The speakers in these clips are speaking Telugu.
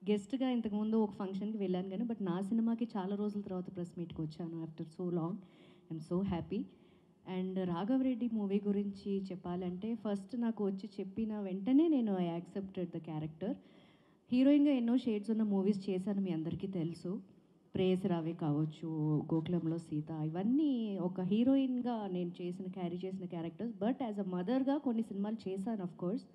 గెస్ట్‌గా ఇంతకుముందు ఒక ఫంక్షన్‌కి వెళ్ళాను గానీ, బట్ నా సినిమాకి చాలా రోజుల తర్వాత ప్రెస్ మీట్‌కి వచ్చాను. After so long. I'm so happy. And 'Raghava Reddy' movie గురించి చెప్పాలంటే, ఫస్ట్ నాకు వచ్చి చెప్పిన వెంటనే నేను ఐ యాక్సెప్టెడ్ ద క్యారెక్టర్. హీరోయిన్‌గా ఎన్నో షేడ్స్ ఉన్న మూవీస్ చేశాను మీ అందరికీ తెలుసు. 'ప్రేయసి రావే' కావచ్చు, 'గోకులంలో సీత' ఇవన్నీ ఒక హీరోయిన్‌గా నేను క్యారీ చేసిన క్యారెక్టర్స్. బట్ యాజ్ అ మదర్‌గా కొన్ని సినిమాలు చేశాను ఆఫ్‌కోర్స్.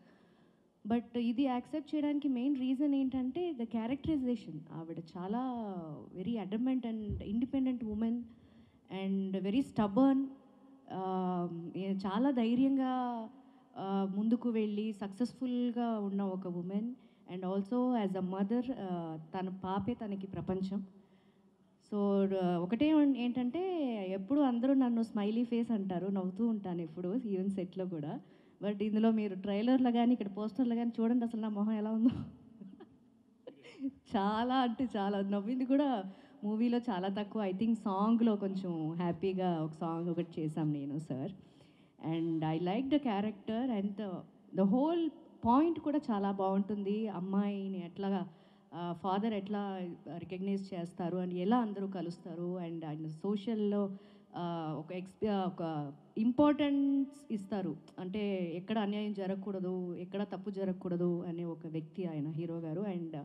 బట్ ఇది యాక్సెప్ట్ చేయడానికి మెయిన్ రీజన్ ఏంటంటే ద క్యారెక్టరైజేషన్. ఆవిడ చాలా very adamant and independent women and very stubborn. చాలా ధైర్యంగా ముందుకు వెళ్ళి సక్సెస్ఫుల్గా ఉన్న ఒక women. And also as a mother, తన పాపే తనకి ప్రపంచం. సో ఒకటే ఏంటంటే ఎప్పుడు అందరూ నన్ను స్మైలీ ఫేస్ అంటారు. నవ్వుతూ ఉంటాను ఎప్పుడు ఈవెన్ సెట్‌లో కూడా. బట్ ఇందులో మీరు ట్రైలర్‌లో గాని, ఇక్కడ పోస్టర్‌లో గాని చూడండి అసలు నా మొహం ఎలా ఉందో. చాలా అంటే చాలా నవ్వింది కూడా మూవీలో చాలా తక్కువ. ఐ థింక్ సాంగ్‌లో కొంచెం హ్యాపీగా ఒక సాంగ్ ఒకటి చేశాం నేను, sir. And I like the character and the whole point కూడా చాలా బావుంటుంది. అమ్మాయిని ఎట్లాగా ఫాదర్ ఎట్లా రికగ్నైజ్ చేస్తారు అండ్ ఎలా అందరూ కలుస్తారు అండ్ ఆయన సోషల్‌లో ఒక ఇంపార్టెన్స్ ఇస్తారు. అంటే ఎక్కడ అన్యాయం జరగకూడదు, ఎక్కడ తప్పు జరగకూడదు అనే ఒక వ్యక్తి ఆయన హీరో గారు. And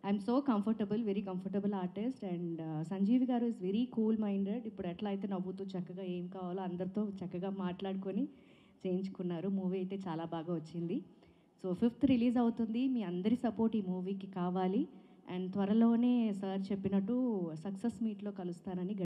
I'm so comfortable, very comfortable artist. And Sanjeevi గారు ఇస్ వెరీ కూల్ మైండెడ్. ఇప్పుడు ఎట్లా అయితే నవ్వుతూ చక్కగా ఏం కావాలో అందరితో చక్కగా మాట్లాడుకొని చేయించుకున్నారు. మూవీ అయితే చాలా బాగా వచ్చింది. సో 5th రిలీజ్ అవుతుంది. మీ అందరి సపోర్ట్ ఈ మూవీకి కావాలి. అండ్ త్వరలోనే సార్ చెప్పినట్టు సక్సెస్ మీట్‌లో కలుస్తానని